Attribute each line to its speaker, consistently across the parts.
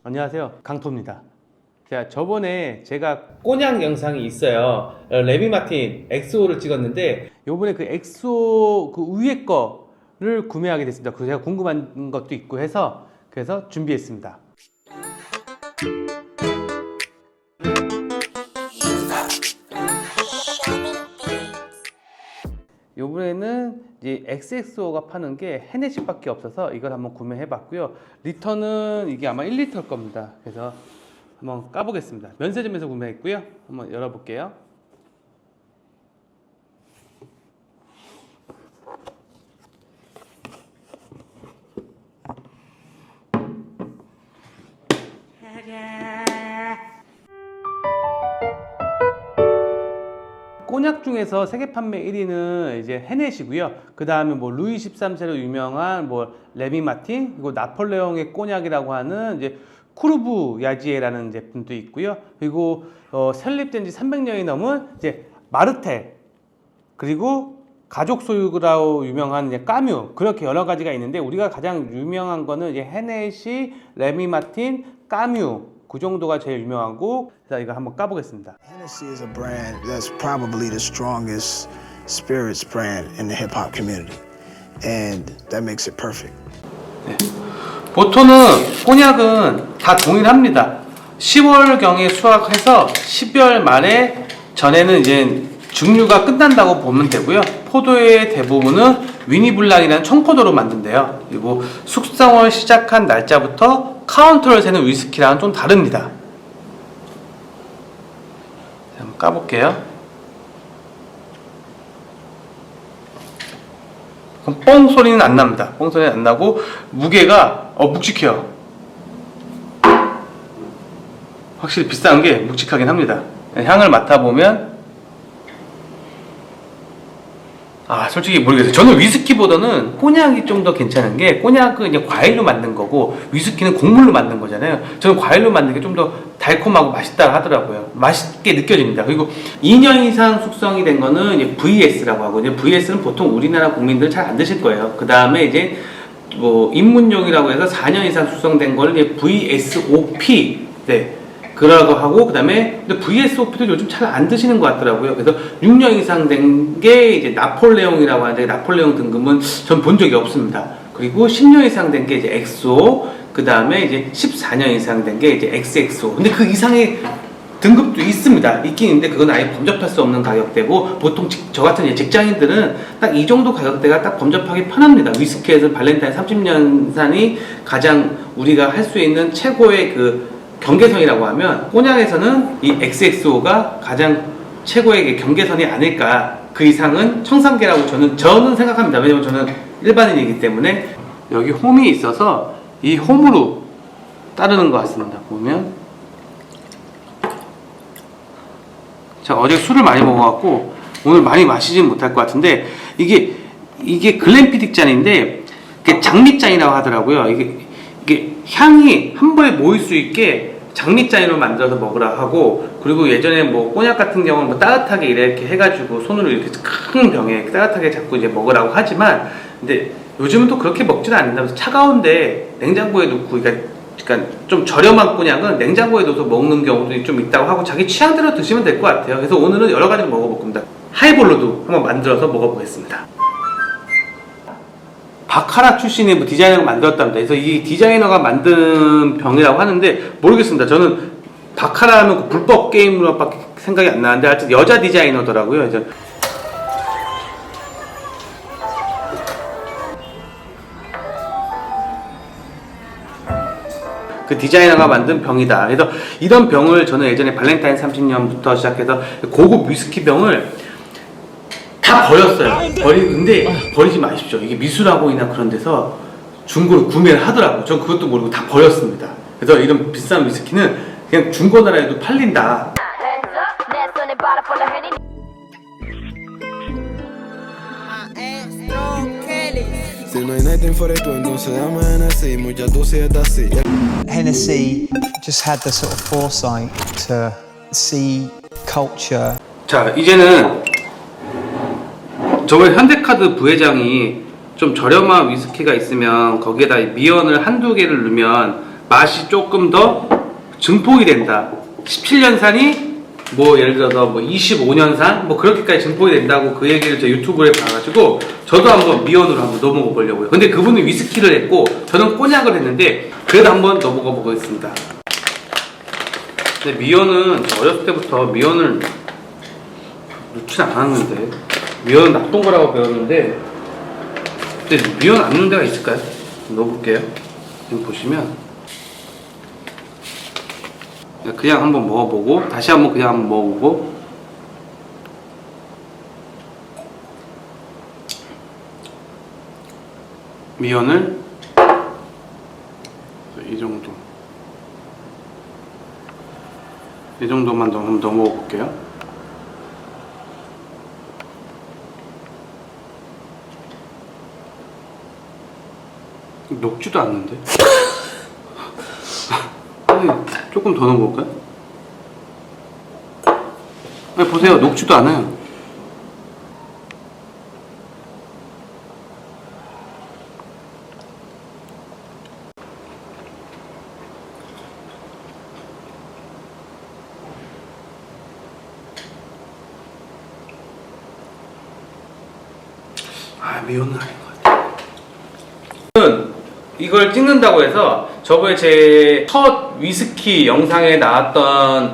Speaker 1: 안녕하세요, 강토입니다. 저번에 제가 꼬냑 영상이 있어요. 레미 마틴 엑소를 찍었는데 요번에 그 엑소 그 위에 거를 구매하게 됐습니다. 그래서 제가 궁금한 것도 있고 해서 그래서 준비했습니다. 요번에는 이제 XXO가 파는 게 헤네시밖에 없어서 이걸 한번 구매해 봤고요. 리터는 이게 아마 1리터일 겁니다. 그래서 한번 까보겠습니다. 면세점에서 구매했고요. 한번 열어볼게요. 꼬냑 중에서 세계 판매 1위는 이제 헤넷이고요. 그 다음에 뭐 루이 13세로 유명한 뭐 레미 마틴, 그리고 나폴레옹의 꼬냑이라고 하는 이제 쿠르브 야지에라는 제품도 있고요. 그리고 설립된 지 300년이 넘은 이제 마르텔, 그리고 가족 소유라고 유명한 이제 까뮤, 그렇게 여러 가지가 있는데 우리가 가장 유명한 거는 이제 헤넷이, 레미 마틴, 까뮤, 그 정도가 제일 유명하고. 자, 이거 한번 까보겠습니다.
Speaker 2: Hennessy is a brand that's probably the strongest spirits brand in the hip hop community, and that makes it perfect.
Speaker 1: 네. 보통은 꼬냑은 다 동일합니다. 10월경에 수확해서 12월 말에 전에는 이제 증류가 끝난다고 보면 되고요. 포도의 대부분은 위니블랑이라는 청포도로 만든대요. 그리고 숙성을 시작한 날짜부터 카운터를 세는 위스키랑은 좀 다릅니다. 한번 까볼게요. 그럼 뽕 소리는 안 납니다. 뽕 소리는 안 나고 무게가 묵직해요. 확실히 비싼 게 묵직하긴 합니다. 향을 맡아보면 솔직히 모르겠어요. 저는 위스키보다는 꼬냑이 좀 더 괜찮은 게, 꼬냑은 이제 과일로 만든 거고 위스키는 곡물로 만든 거잖아요. 저는 과일로 만든 게 좀 더 달콤하고 맛있다 하더라고요. 맛있게 느껴집니다. 그리고 2년 이상 숙성이 된 거는 이제 VS라고 하고, 이제 VS는 보통 우리나라 국민들 잘 안 드실 거예요. 그 다음에 이제 뭐 입문용이라고 해서 4년 이상 숙성된 걸 이제 VSOP, 네, 그러고 하고, 그 다음에 VSOP도 요즘 잘 안 드시는 것 같더라고요. 그래서 6년 이상 된 게 이제 나폴레옹이라고 하는데, 나폴레옹 등급은 전 본 적이 없습니다. 그리고 10년 이상 된 게 이제 엑소, 그 다음에 이제 14년 이상 된 게 이제 XXO. 근데 그 이상의 등급도 있습니다. 있긴 있는데 그건 아예 범접할 수 없는 가격대고, 보통 저 같은 직장인들은 딱 이 정도 가격대가 딱 범접하기 편합니다. 위스키에서 발렌타인 30년산이 가장 우리가 할 수 있는 최고의 그 경계선이라고 하면, 꼬냑에서는 이 XXO가 가장 최고의 경계선이 아닐까. 그 이상은 청산계라고 저는 생각합니다. 왜냐면 저는 일반인이기 때문에. 여기 홈이 있어서 이 홈으로 따르는 것 같습니다. 보면 제가 어제 술을 많이 먹어갖고 오늘 많이 마시진 못할 것 같은데, 이게 글램피딕 잔인데 장미잔이라고 하더라고요. 이게 향이 한 번에 모일 수 있게 장미잔으로 만들어서 먹으라 하고, 그리고 예전에 뭐 꼬냑 같은 경우는 뭐 따뜻하게 이렇게 해가지고 손으로 이렇게 큰 병에 따뜻하게 잡고 이제 먹으라고 하지만, 근데 요즘은 또 그렇게 먹지는 않는다. 그래서 차가운데 냉장고에 놓고, 그러니까 좀 저렴한 꼬냑은 냉장고에 넣어서 먹는 경우도 좀 있다고 하고, 자기 취향대로 드시면 될 것 같아요. 그래서 오늘은 여러 가지를 먹어볼 겁니다. 하이볼로도 한번 만들어서 먹어보겠습니다. 바카라 출신의 뭐 디자이너가 만들었답니다. 그래서 이 디자이너가 만든 병이라고 하는데 모르겠습니다. 저는 바카라 하면 그 불법 게임으로밖에 생각이 안 나는데, 하여튼 여자 디자이너더라고요. 그래서 그 디자이너가 만든 병이다. 그래서 이런 병을 저는 예전에 발렌타인 30년부터 시작해서 고급 위스키 병을 다 버렸어요. 근데 버리지 마십시오. 이게 미술학원이나 그런 데서 중고로 구매를 하더라고요. 전 그것도 모르고 다 버렸습니다. 그래서 이런 비싼 위스키는 그냥 중고 나라에도 팔린다.
Speaker 3: Hennessy just had the sort of foresight to see culture.
Speaker 1: 자, 이제는 저번 현대카드 부회장이 좀 저렴한 위스키가 있으면 거기에다 미연을 한두 개를 넣으면 맛이 조금 더 증폭이 된다. 17년산이 뭐 예를 들어서 뭐 25년산 뭐 그렇게까지 증폭이 된다고 그 얘기를 제 유튜브에 봐가지고 저도 한번 미연으로 한번 넣어먹어 보려고요. 근데 그분은 위스키를 했고 저는 꼬냑을 했는데 그래도 한번 넣어먹어 보겠습니다. 근데 미연은 저 어렸을 때부터 미연을 넣진 않았는데 미연은 나쁜 거라고 배웠는데 근데 미연 안 넣는 데가 있을까요? 넣어볼게요. 지금 보시면 그냥 한번 먹어보고 다시 한번 그냥 한번 먹어보고 미연을 이 정도만 한번 더 먹어볼게요. 녹지도 않는데? 아니, 조금 더 넣어볼까요? 아니, 보세요. 녹지도 않아요. 미연은 아닌 것 같아요. 이걸 찍는다고 해서 저번에 제 첫 위스키 영상에 나왔던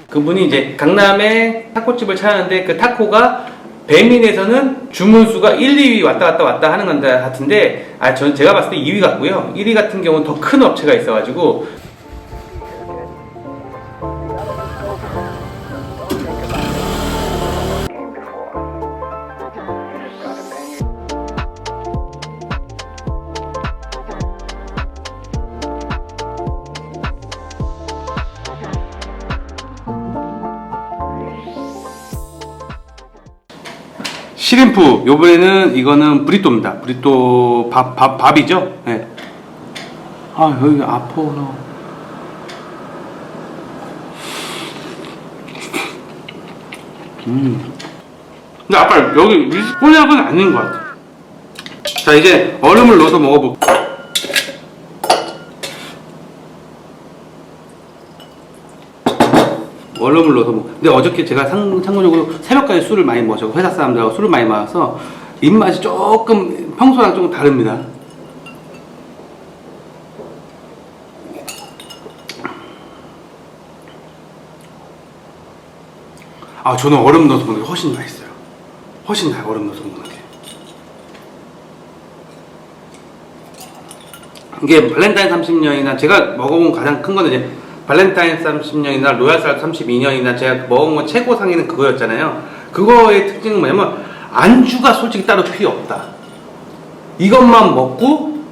Speaker 1: 그분이 이제 강남에 타코집을 차렸는데 그 타코가 배민에서는 주문수가 1, 2위 왔다 하는 건 같은데 제가 봤을 때 2위 같고요. 1위 같은 경우는 더 큰 업체가 있어가지고 시림프 요번에는 이거는 브리또입니다. 브리또 밥이죠? 네. 아 여기 아파서 근데 아빠 여기 꼬냑은 아닌 것 같아. 자 이제 얼음을 넣어서 먹어볼게요. 얼음을 넣어서 근데 어저께 제가 참고적으로 새벽까지 술을 많이 마셔 회사 사람들하고 술을 많이 마셔서 입맛이 조금 평소랑 조금 다릅니다. 저는 얼음 넣어서 먹는 게 훨씬 맛있어요. 훨씬 나아요. 얼음 넣어서 먹는 게. 이게 발렌타인 30년이나 제가 먹어본 가장 큰 거는 이제 발렌타인 30년이나 로얄살 32년이나 제가 먹은 건 최고 상위는 그거였잖아요. 그거의 특징은 뭐냐면 안주가 솔직히 따로 필요 없다. 이것만 먹고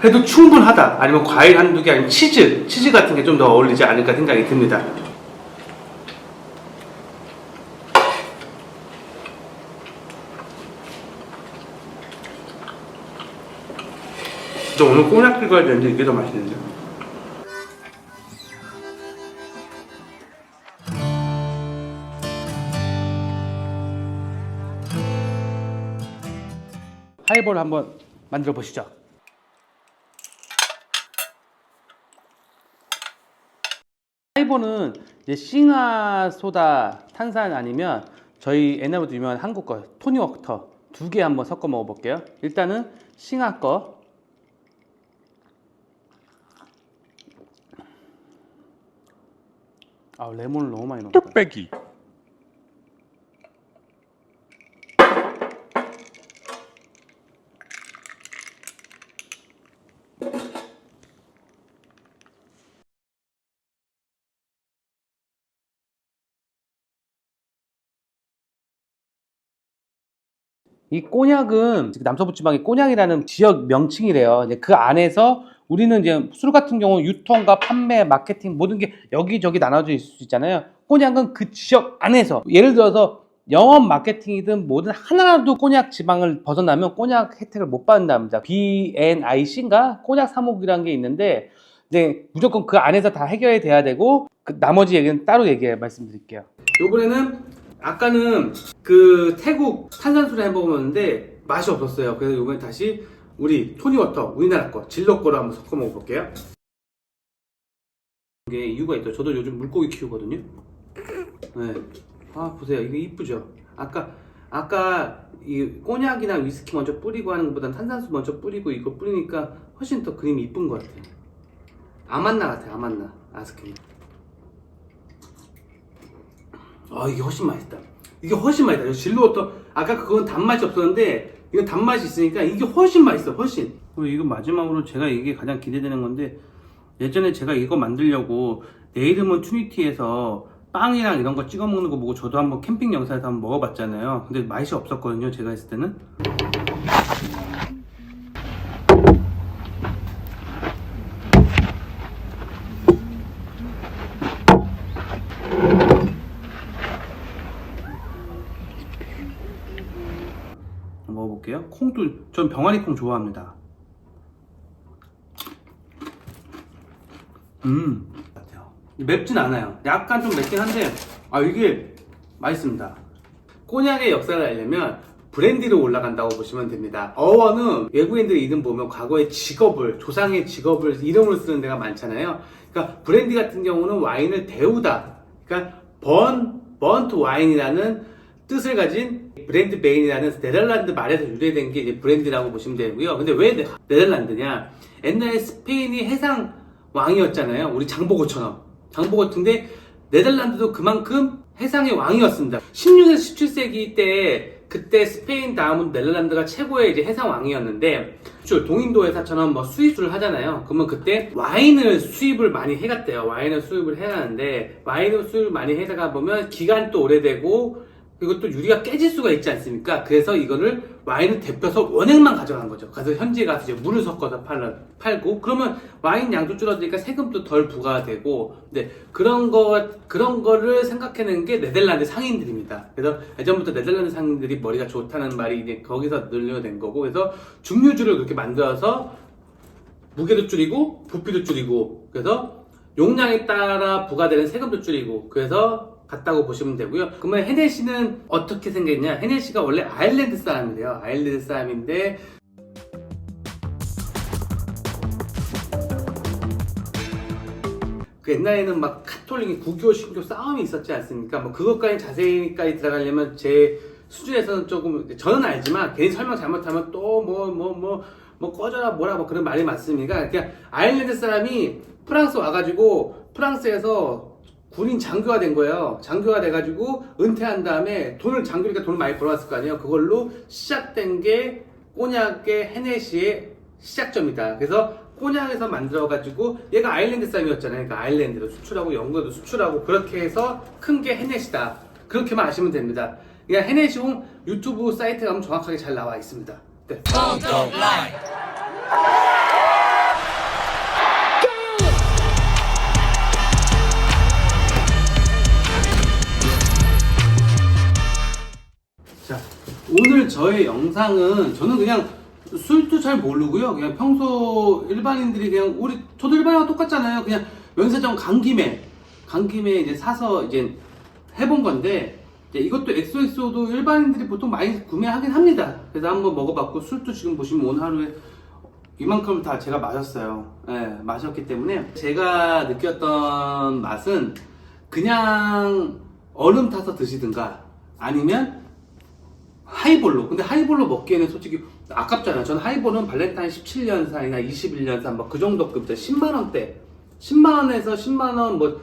Speaker 1: 해도 충분하다. 아니면 과일 한두 개 아니면 치즈 같은 게 좀 더 어울리지 않을까 생각이 듭니다. 진짜 오늘 꼬냑 찍어야 되는데 이게 더 맛있는데. 하이볼 한번 만들어 보시죠. 하이볼은 이제 싱하 소다 탄산 아니면 저희 옛날부터 유명한 한국 거 토니워터 두 개 한번 섞어 먹어 볼게요. 일단은 싱하 거 레몬을 너무 많이 넣었다.
Speaker 4: 뚝배기.
Speaker 1: 이 꼬냑은 남서부 지방의 꼬냑이라는 지역 명칭이래요. 이제 그 안에서 우리는 이제 술 같은 경우 유통과 판매, 마케팅 모든 게 여기저기 나눠져 있을 수 있잖아요. 꼬냑은 그 지역 안에서 예를 들어서 영업 마케팅이든 뭐든 하나라도 꼬냑 지방을 벗어나면 꼬냑 혜택을 못 받는답니다. BNIC인가 꼬냑 사목이라는 게 있는데 이제 무조건 그 안에서 다 해결이 돼야 되고 그 나머지 얘기는 따로 말씀드릴게요. 이번에는 아까는 그 태국 탄산수를 해먹었는데 맛이 없었어요. 그래서 이번에 다시 우리 토니워터 우리나라 거 진로 거로 한번 섞어 먹어볼게요. 이게 이유가 있죠. 저도 요즘 물고기 키우거든요. 네. 아 보세요. 이거 이쁘죠? 아까 이 꼬냑이나 위스키 먼저 뿌리고 하는 것보단 탄산수 먼저 뿌리고 이거 뿌리니까 훨씬 더 그림이 이쁜 것 같아요. 아만나 같아요. 아만나 아스킨. 아 이게 훨씬 맛있다. 이게 훨씬 맛있다. 진로워터 아까 그건 단맛이 없었는데 이건 단맛이 있으니까 이게 훨씬 맛있어. 훨씬. 그리고 이거 마지막으로 제가 이게 가장 기대되는 건데 예전에 제가 이거 만들려고 내 이름은 튜니티에서 빵이랑 이런 거 찍어 먹는 거 보고 저도 한번 캠핑 영상에서 한번 먹어봤잖아요. 근데 맛이 없었거든요. 제가 했을 때는. 먹어볼게요. 콩도 전 병아리 콩 좋아합니다. 같아요. 맵진 않아요. 약간 좀 맵긴 한데 이게 맛있습니다. 꼬냑의 역사를 알려면 브랜디로 올라간다고 보시면 됩니다. 어원은 외국인들 이름 보면 과거의 직업을, 조상의 직업을 이름으로 쓰는 데가 많잖아요. 그러니까 브랜디 같은 경우는 와인을 데우다. 그러니까 번트 와인이라는 뜻을 가진 브랜드 베인이라는 네덜란드 말에서 유래된 게 이제 브랜디라고 보시면 되고요. 근데 왜 네덜란드냐? 옛날에 스페인이 해상 왕이었잖아요. 우리 장보고처럼. 장보고인데 네덜란드도 그만큼 해상의 왕이었습니다. 16에서 17세기 때 그때 스페인 다음은 네덜란드가 최고의 이제 해상 왕이었는데 동인도 회사처럼 뭐 수입을 하잖아요. 그러면 그때 와인을 수입을 많이 해갔대요. 와인을 수입을 해가는데 와인을 수입을 많이 해다가 보면 기간도 오래되고 그리고 또 유리가 깨질 수가 있지 않습니까? 그래서 이거를 와인을 데펴서 원액만 가져간 거죠. 그래서 현지에 가서 이제 물을 섞어서 팔고 그러면 와인 양도 줄어드니까 세금도 덜 부과되고 네, 그런 거를 생각해낸 게 네덜란드 상인들입니다. 그래서 예전부터 네덜란드 상인들이 머리가 좋다는 말이 이제 거기서 늘려낸 거고 그래서 증류주를 그렇게 만들어서 무게도 줄이고 부피도 줄이고 그래서 용량에 따라 부과되는 세금도 줄이고 그래서 같다고 보시면 되고요. 그러면 헤네시는 어떻게 생겼냐? 헤네시가 원래 아일랜드 사람이래요. 아일랜드 사람인데 그 옛날에는 막 카톨릭이 구교, 신교 싸움이 있었지 않습니까? 뭐 그것까지 자세히까지 들어가려면 제 수준에서는 조금 저는 알지만 괜히 설명 잘못하면 또 뭐 꺼져라 뭐라 뭐 그런 말이 많습니다. 그러니까 아일랜드 사람이 프랑스 와가지고 프랑스에서 군인 장교가 된 거예요. 장교가 돼가지고 은퇴한 다음에 장교니까 돈을 많이 벌어왔을 거 아니에요. 그걸로 시작된 게 꼬냑의 헤네시의 시작점이다. 그래서 꼬냑에서 만들어가지고 얘가 아일랜드 사람이었잖아요. 그러니까 아일랜드로 수출하고 영국에도 수출하고 그렇게 해서 큰 게 헤네시다. 그렇게만 아시면 됩니다. 그냥 헤네시홍 유튜브 사이트에 가면 정확하게 잘 나와 있습니다. 네. 자, 오늘 저의 영상은 저는 그냥 술도 잘 모르고요. 그냥 평소 일반인들이 그냥 저도 일반인과 똑같잖아요. 그냥 면세점 간 김에 이제 사서 이제 해본 건데 이제 이것도 엑소엑소도 일반인들이 보통 많이 구매하긴 합니다. 그래서 한번 먹어봤고 술도 지금 보시면 오늘 하루에 이만큼 다 제가 마셨어요. 네, 마셨기 때문에 제가 느꼈던 맛은 그냥 얼음 타서 드시든가 아니면 하이볼로. 근데 하이볼로 먹기에는 솔직히 아깝잖아요. 저는 하이볼은 발렌타인 17년산이나 21년산 뭐 그 정도 급대 10만원대 10만원에서 10만원 뭐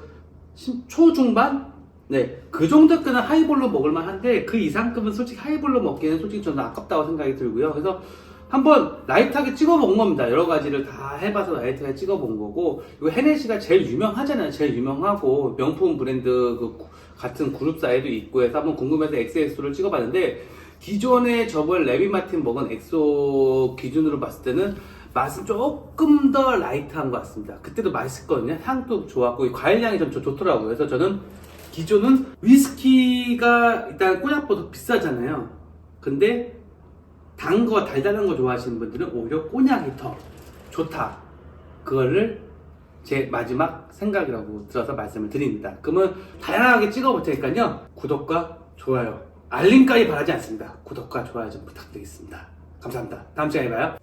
Speaker 1: 초중반? 네, 그 정도급은 하이볼로 먹을만 한데 그 이상급은 솔직히 하이볼로 먹기에는 솔직히 저는 아깝다고 생각이 들고요. 그래서 한번 라이트하게 찍어 본 겁니다. 여러 가지를 다 해봐서 라이트하게 찍어 본 거고 이거 헤네시가 제일 유명하잖아요. 제일 유명하고 명품 브랜드 같은 그룹사에도 있고 해서 한번 궁금해서 XX를 찍어봤는데 기존에 저번 레비 마틴 먹은 엑소 기준으로 봤을 때는 맛은 조금 더 라이트한 것 같습니다. 그때도 맛있거든요. 향도 좋았고 과일향이 좀 좋더라고요. 그래서 저는 기존은 위스키가 일단 꼬냑보다 비싸잖아요. 근데 단 거, 달달한 거 좋아하시는 분들은 오히려 꼬냑이 더 좋다. 그거를 제 마지막 생각이라고 들어서 말씀을 드립니다. 그러면 다양하게 찍어볼 테니까요. 구독과 좋아요, 알림까지 바라지 않습니다. 구독과 좋아요 좀 부탁드리겠습니다. 감사합니다. 다음 시간에 봐요.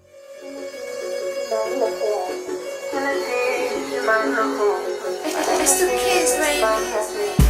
Speaker 4: It's the kids, baby.